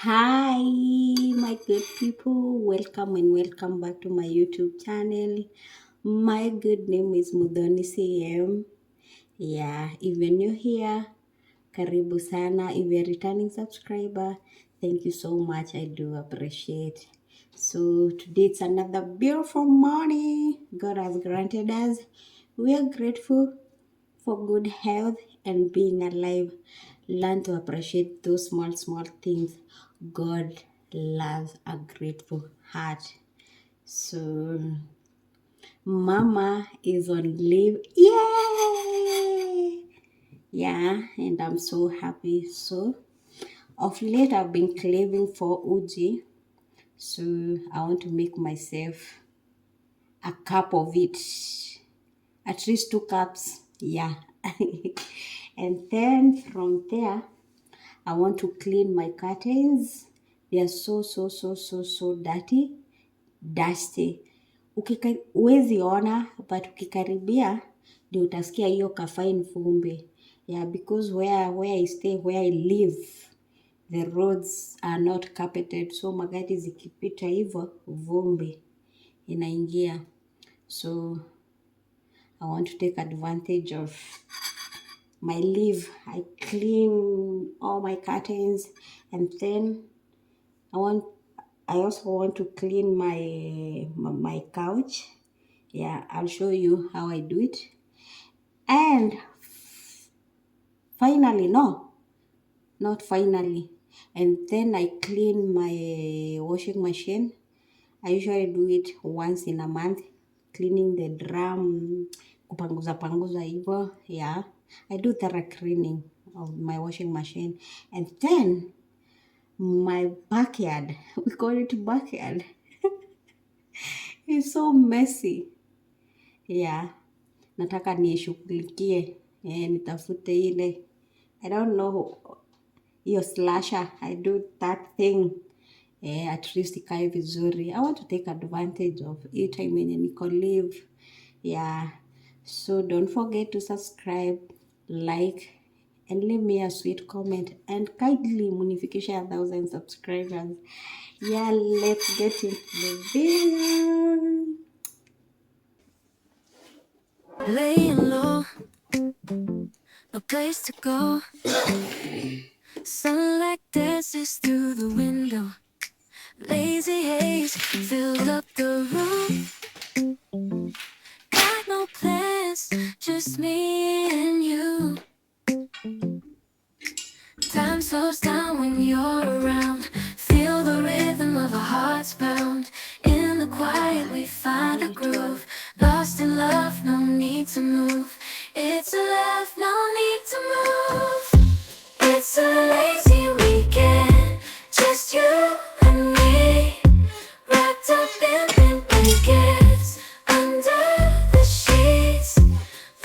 Hi, my good people. Welcome and welcome back to my YouTube channel. My good name is Mudhoni CM. Yeah, if you're new here, karibu sana. If you're a returning subscriber, thank you so much. I do appreciate. So today it's another beautiful morning God has granted us. We are grateful for good health and being alive. Learn to appreciate those small things. God loves a grateful heart. So, Mama is on leave. Yay! Yeah, and I'm so happy. So, of late, I've been craving for uji. So, I want to make myself a cup of it. At least 2 cups. Yeah. And then from there, I want to clean my curtains. They are so dirty, dusty. Huwezi ona, but ukikaribia ndio utasikia hiyo kafine vumbi. Yeah, because where I stay, where I live, the roads are not carpeted, so magari zikipita hivyo vumbi inaingia. So I want to take advantage of my leave. I clean all my curtains, and then I want I also want to clean my couch. Yeah, I'll show you how I do it. And finally, no, not finally. And then I clean my washing machine. I usually do it once in a month, cleaning the drum, kupanguza panguza hivyo. Yeah, I do thorough cleaning of my washing machine. And then my backyard, we call it backyard, it's so messy. Yeah, nataka niishughulikie. Nitafute ile, I don't know, hiyo slasher. I do that thing. At least ikae vizuri. I want to take advantage of it time yenye niko leave. Yeah, so don't forget to subscribe, like, and leave me a sweet comment, and kindly munifikisha 1,000 subscribers. Yeah, let's get into the video. Laying low, no place to go. Sunlight dances through the window. Lazy haze filled up the room. Got no plans, just me and you. Time slows down when you're around. Feel the rhythm of our hearts pound. In the quiet we find a groove. Lost in love, no need to move. It's a love, no need to move. It's a lazy weekend, just you and me. Wrapped up in pink blankets, under the sheets.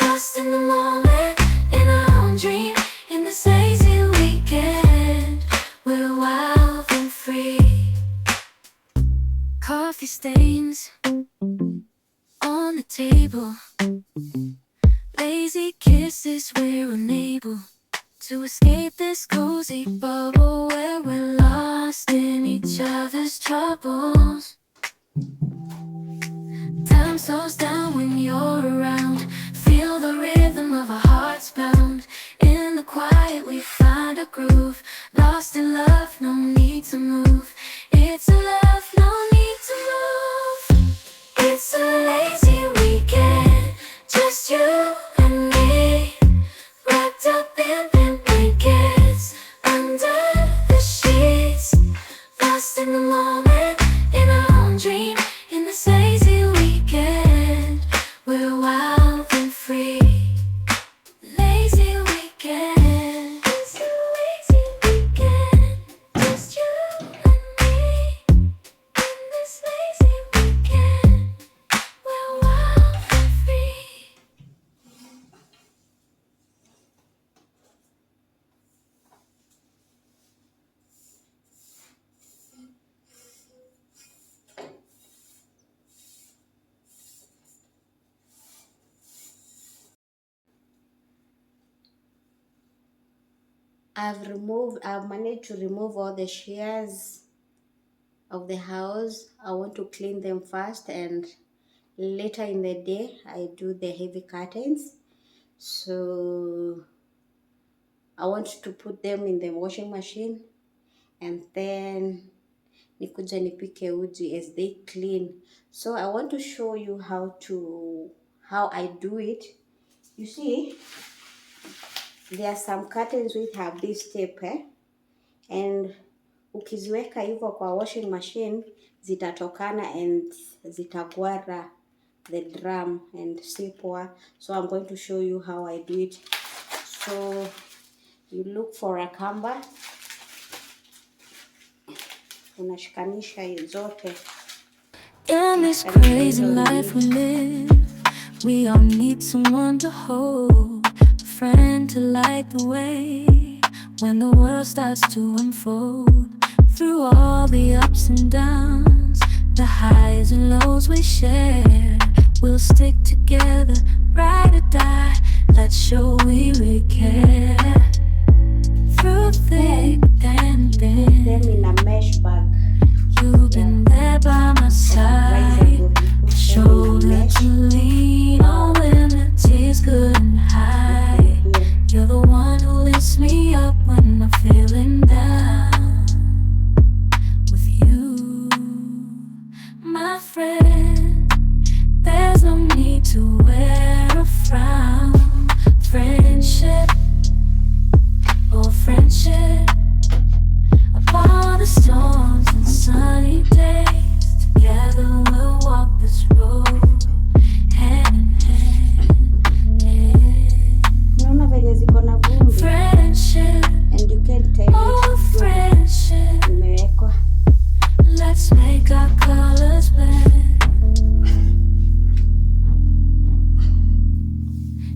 Lost in the moment, in our own dream. In this lazy weekend, we're wild and free. Coffee stains on the table. Lazy kisses, we're unable to escape this cozy bubble where we're lost in each other's troubles. Time slows down when you're around. Feel the rhythm of our hearts pound. In the quiet we find a groove. Lost in love, no need to move. It's a love, no need to move. It's a lazy weekend, just you and me. Wrapped up in pink blankets, under the sheets. Lost in the moment, in our own dream. In this lazy weekend, we're wild and free. Lazy weekend, it's a lazy weekend. I've managed to remove all the chairs of the house. I want to clean them first, and later in the day I do the heavy curtains. So I want to put them in the washing machine, and then nikuja nipike uji as they clean. So I want to show you how I do it. You see, there are some curtains which have this tape, and ukiziweka hivyo kwa washing machine zitatokana and zitagwara the drum and si poa. So I'm going to show you how I do it. So you look for a kamba, unashikanisha zote. In this crazy life we live, we all need someone to hold, a friend to light the way when the world starts to unfold. Through all the ups and downs, the highs and lows we share, we'll stick together, ride or die. Let's show we really care. Through thick and thin, Them in a mesh bag. you've been there by my side, shoulder to lean on when the tears couldn't hide. You're the one who lifts me up when I'm feeling down. With you, my friend, there's no need to wear a frown. Friendship, oh friendship, upon the storms and sunny days, together we'll walk this road, hand in hand. Unaona venye ziko na vumbi, Friendship, and you can tell oh it friendship, imewekwa. let's make our colors blend.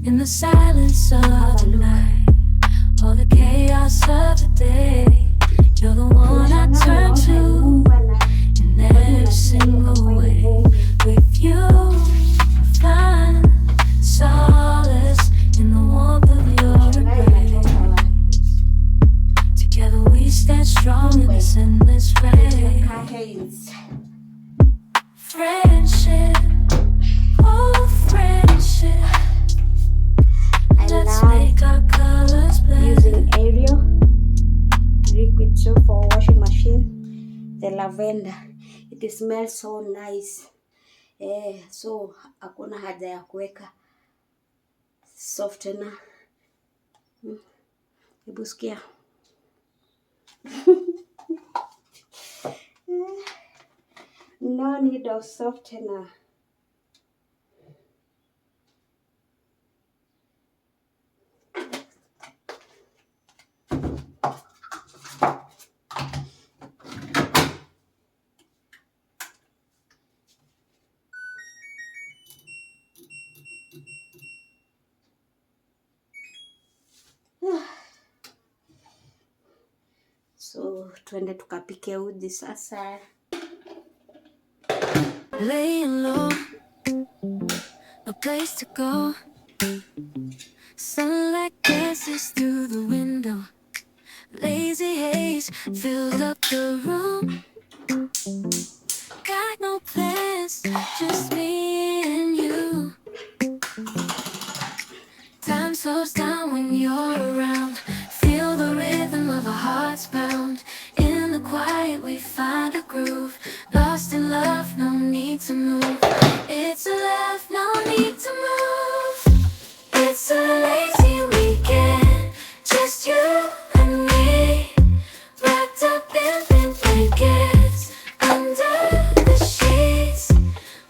In the silence of the night, all the chaos of the day, you're the one I turn to in every single way. With you, I find solace in the warmth of your embrace. Together we stand strong in this endless race. Curtains. Friendship, oh friendship, I let's love make our colors blend. using Ariel liquid soap for washing machine. The lavender, it smells so nice. So hakuna haja ya kuweka softener. Hebu sikia. No need of softener. So twende tukapike uji sasa. Laying low, no place to go. Sunlight dances through the window. Lazy haze filled up the room. Got no plans, just me and you. Time slows down when you're around. Feel the rhythm of our hearts pound. In the quiet we find a groove. Lost in love, no need to move. It's a love, no need to move. It's a lazy weekend, just you and me, wrapped up in thin blankets, under the sheets,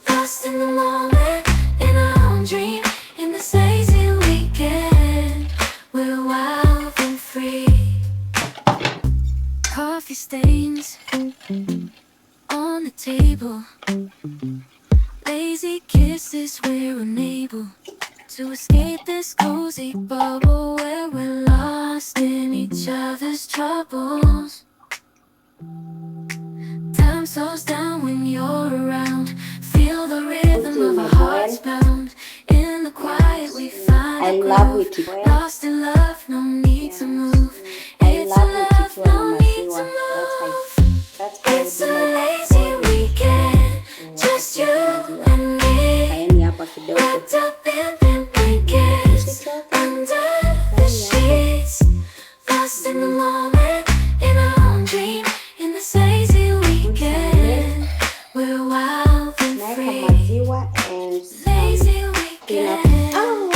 lost in the moment, in our own dream. In this lazy weekend, we're wild and free. Coffee stains on the table, lazy kisses, we're unable to escape this cozy bubble where we're lost in each other's troubles. Time slows down when you're around. Feel the rhythm of our hearts pound. In the quiet we find I a love groove. it. Lost in love, no need to move. love it ikiwa na maziwa. That's how I do my porridge. Just you and me, Kaeni hapa kidogo. wrapped up in the blankets, under the sheets, lost in the moment, in our own dream, in this lazy weekend. We're wild and Naeka free, maziwa and lazy peanut. weekend. Oh,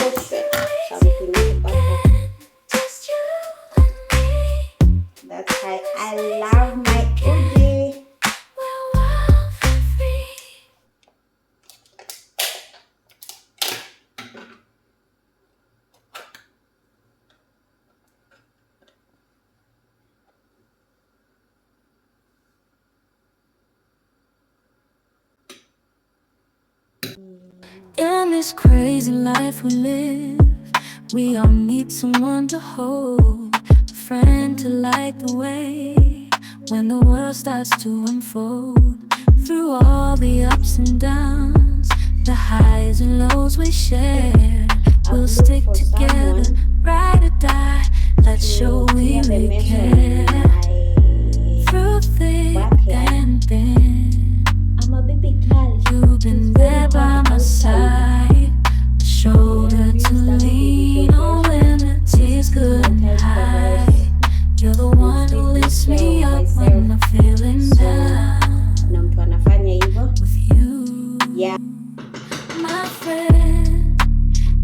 some peanut butter. Just you and me, That's how I love my uji. we're wild and free. In this crazy life we live, we all need someone to hold, a friend to light the way when the world starts to unfold. Through all the ups and downs, the highs and lows we share, we'll stick together, ride or die. Let's show we really care. Through thick and thin, I'm a baby girl. you've been there by my side, a shoulder to lean on when the tears couldn't hide. You're the one who lifts me up when I'm feeling down. Na mtu anafanya hivyo. With you, Yeah. my friend,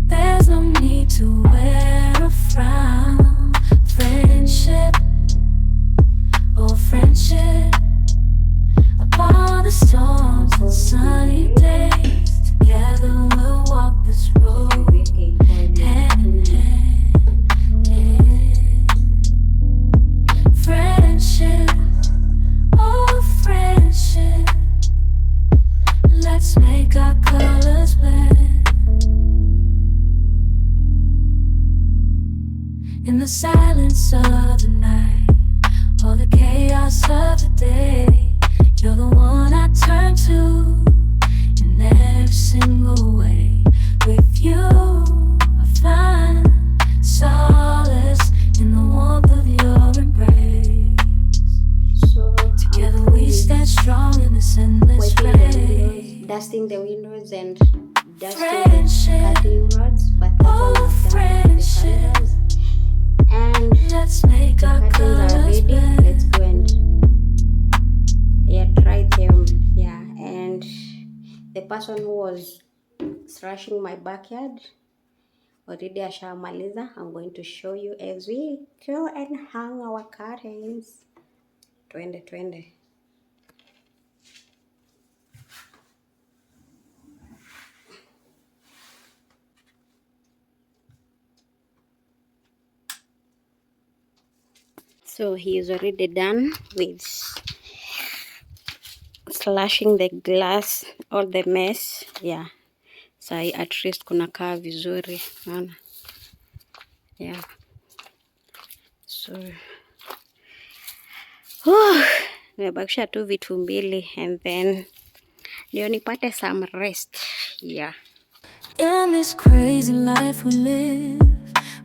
there's no need to wear a frown. Friendship, oh friendship, upon the storms and sunny days, together we'll walk this road hand in hand. Friendship, oh friendship, let's make our colors blend. In the silence of the night, all the chaos of the day, you're the one I turn to in every single way. With you, I find solace in the warmth of your embrace. So Together we stand strong in this endless wiping the race. windows, dusting the windows and dusting Friendship, the cutting rods, but that oh one is done with the friendship, candles. And let's make the our curtains are colors ready. blend. Let's go and try them. Yeah, and the person who was thrashing my backyard already ashamaliza. I'm going to show you as we go and hang our curtains. Twende. So he is already done with slashing the glass or the mess. Yeah, sai at least kunakaa vizuri, naona. Yeah, so nimebakisha tu vitu mbili and then ndio nipate some rest. Yeah. In this crazy life we live,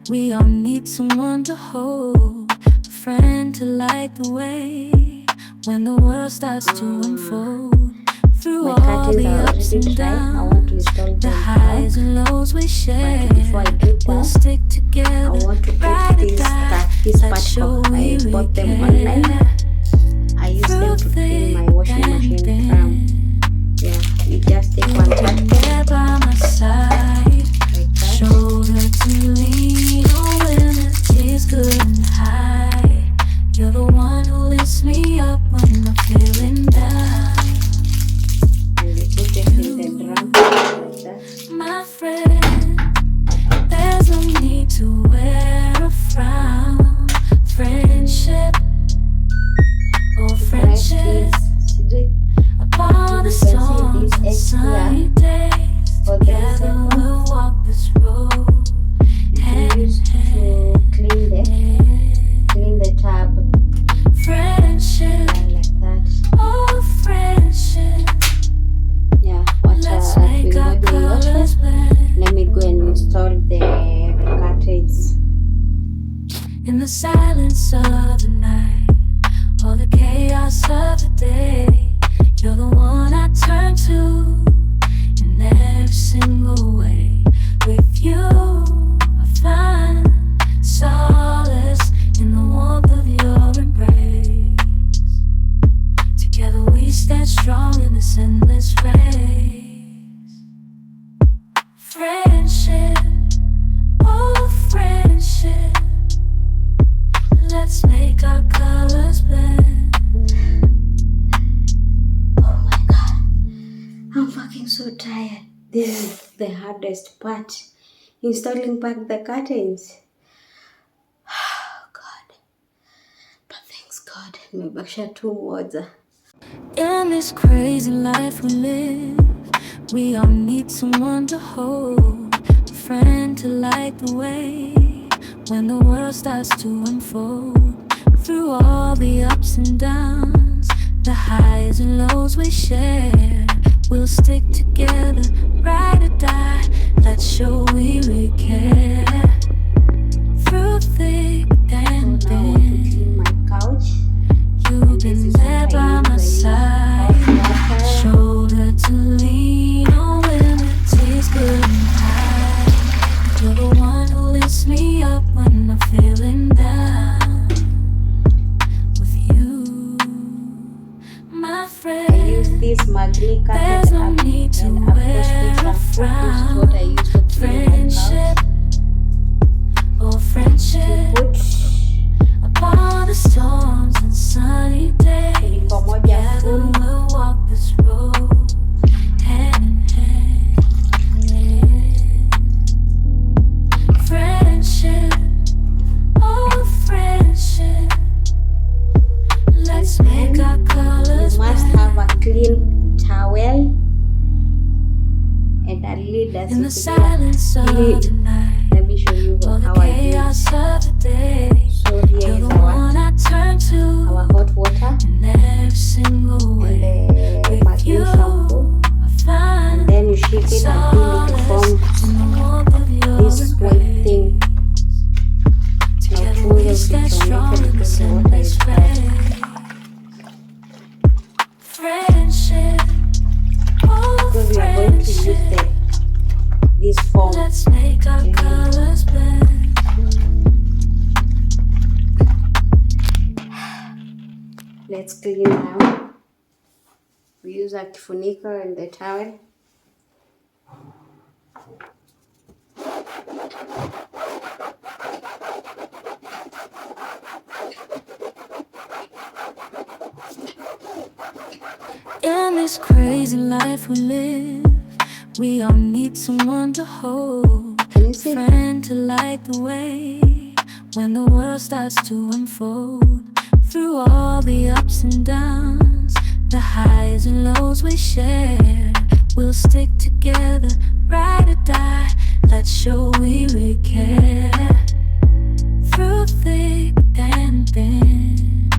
we all need someone to hold, a friend to light the way when the world starts to unfold. Through My all curtains the are ups already and dry. I want to downs, install the them highs now. and lows we share, But before I do we'll that, stick I together, want to ride put or this die. this Let's part show how I we bought them really online. care. I use them Through to clean my thick washing and machine from. thin, Yeah, you just take one packet there by my side, like that. shoulder to lean on when the tears couldn't hide. You're the one who lifts me up when I'm feeling down. And you put it in the drum like that. My friend, there's no need to wear a frown. Friendship, oh Rice friendship, is sijui upon the you can see storms and this sunny extra days, for 3 together seconds. we'll walk this road hand Used in to clean the hand. tub. Friendship, hardest part. Installing back the curtains. God. But thanks God. Nimebakisha 2 moja. In this crazy life we live, we all need someone to hold, a friend to light the way when the world starts to unfold. Through all the ups and downs, the highs and lows we share, we'll stick together, ride or die. Let's show we really care. Through thick and So now I want to thin, clean my couch. you've This been is what there by I my use. side, Hot water. shoulder to lean on when the tears good and high. You're the one who lifts me up when I'm feeling down. With you, my I friend, use this Magni carpet there's no up need to and up wear a shampoo. This is what I frown. use to clean my Friendship, couch. oh friendship, Put upon the storms and sunny days, Iko moja together full. we'll walk this road hand in hand. Friendship, oh friendship, let's make our colors You must blend. have a clean towel and a lid that In the you silence of the night, Let me show you all the how I do it. chaos of the day, So here you're is the our one I turn to hot water in every single way. and the With Magni you, shampoo. I find Then you shake it until it solace in forms the warmth of your this white embrace. thing. Now Together chunga we stand strong ukichomeka in because this the water endless is hot. race. Friendship, oh Because we are going to use friendship, this foam. let's make our colors blend. Let's clean now. We use a kifuniko and the towel. In this crazy life we live, we all need someone to hold, Can you a see? friend to light the way when the world starts to unfold. Through all the ups and downs, the highs and lows we share, we'll stick together, ride or die. Let's show we really care. Through thick and thin,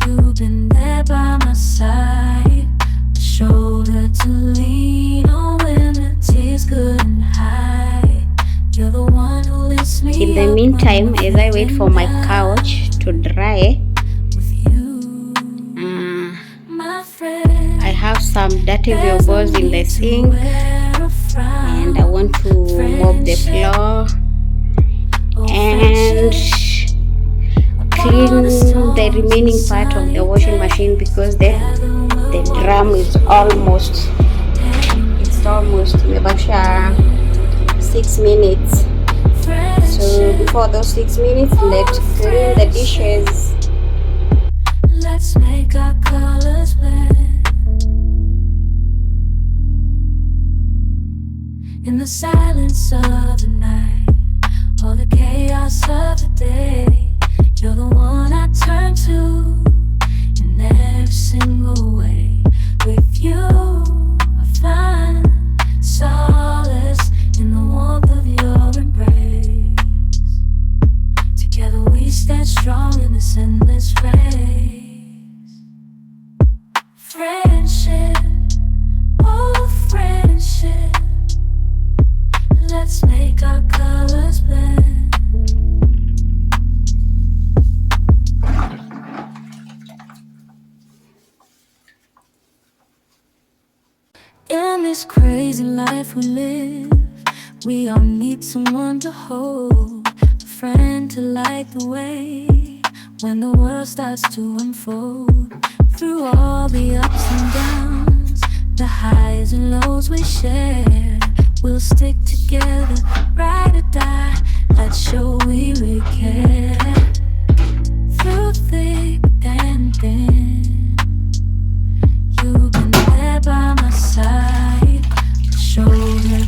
you've been there by my side, a shoulder to lean on when the tears good and high. You're the one who lifts me In the up when meantime, I'm as I wait for my feeling couch to dry, down. With you, my friend, I have some dirty there's no elbows in the need to sink wear a frown. and I want to mop the floor Oh, and friendship, clean the remaining part of the washing machine because the drum is almost imebakisha 6 minutes. So before those 6 minutes, let's clean the dishes. let's make our colors blend. In the silence of the night, all the chaos of the day, you're the one I turn to in every single way. With you, I find solace in the warmth of your embrace. Together we stand strong in this endless race. Friendship, oh friendship, let's make our colors blend. In this crazy life we live, we all need someone to hold, a friend to light the way when the world starts to unfold. Through all the ups and downs, the highs and lows we share, we'll stick together, ride or die. Let's show we really care. Through thick and thin, you've been there by my side, shoulder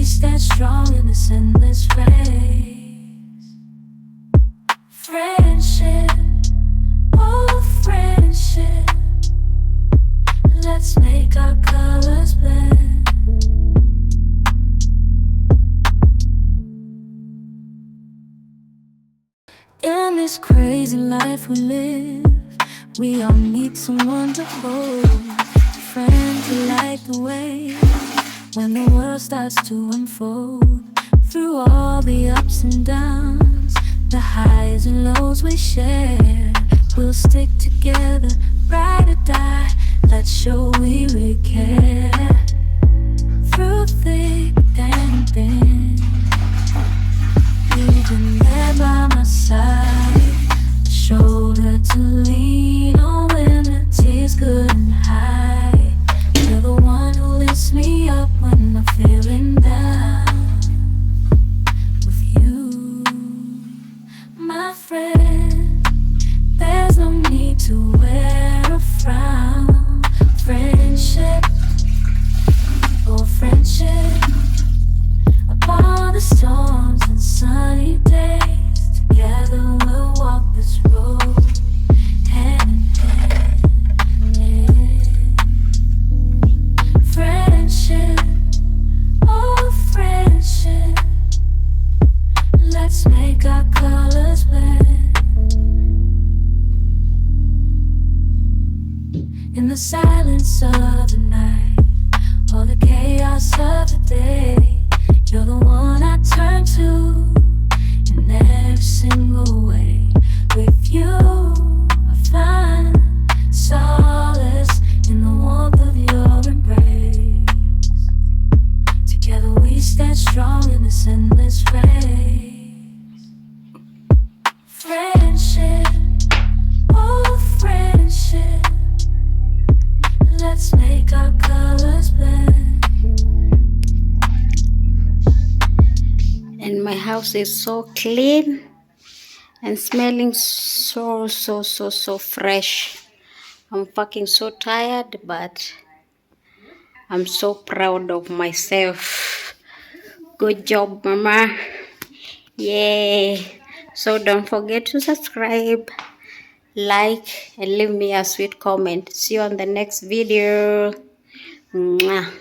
we stand strong in this endless race. Friendship, oh friendship, let's make our colors blend. In this crazy life we live, we all need someone to hold. A friend to light the way when the world starts to unfold. Through all the ups and downs, the highs and lows we share, we'll stick together, ride or die. Let's show we really care. Through thick and thin, you've been there by my side, a shoulder to lean on when the tears couldn't hide. You're the one who lifts me up when I'm feeling down. With you, my friend, there's no need to wear a frown. Friendship, oh friendship, upon the storms and sunny days, together we'll walk this road, hand in hand. Yeah. Friendship, oh friendship, let's make our colors blend. In the silence of the night, or the chaos of the day, you're the one I turn to in every single way. With you, I find solace in the warmth of your embrace. Together we stand strong in this endless race. Friendship, oh friendship, let's make our colors blend. And my house is so clean and smelling so fresh. I'm fucking so tired, but I'm so proud of myself. Good job, mama. Yay. So don't forget to subscribe, like, and leave me a sweet comment. See you on the next video. Mwah.